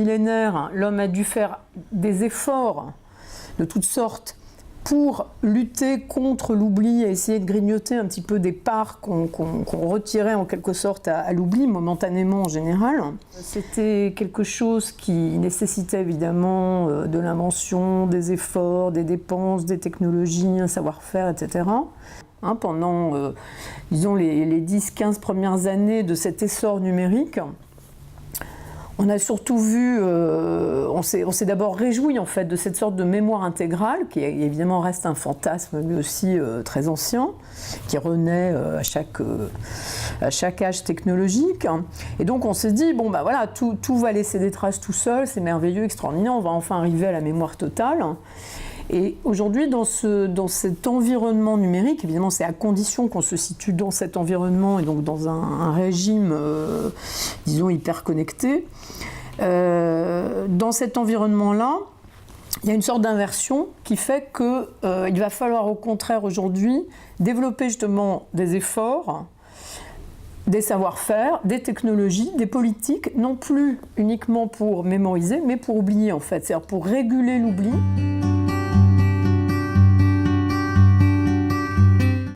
millénaires, l'homme a dû faire des efforts de toutes sortes pour lutter contre l'oubli et essayer de grignoter un petit peu des parts qu'on retirait en quelque sorte à l'oubli, momentanément en général. C'était quelque chose qui nécessitait évidemment de l'invention, des efforts, des dépenses, des technologies, un savoir-faire, etc. Pendant, disons, les 10-15 premières années de cet essor numérique, on a surtout vu, on s'est d'abord réjoui en fait de cette sorte de mémoire intégrale, qui évidemment reste un fantasme lui aussi très ancien, qui renaît à chaque âge technologique. Et donc on s'est dit, bon bah voilà, tout va laisser des traces tout seul, c'est merveilleux, extraordinaire, on va enfin arriver à la mémoire totale. Et aujourd'hui, dans cet environnement numérique, évidemment c'est à condition qu'on se situe dans cet environnement et donc dans un régime, disons, hyper connecté. Dans cet environnement-là, il y a une sorte d'inversion qui fait qu'il va falloir au contraire aujourd'hui développer justement des efforts, des savoir-faire, des technologies, des politiques, non plus uniquement pour mémoriser, mais pour oublier en fait, c'est-à-dire pour réguler l'oubli.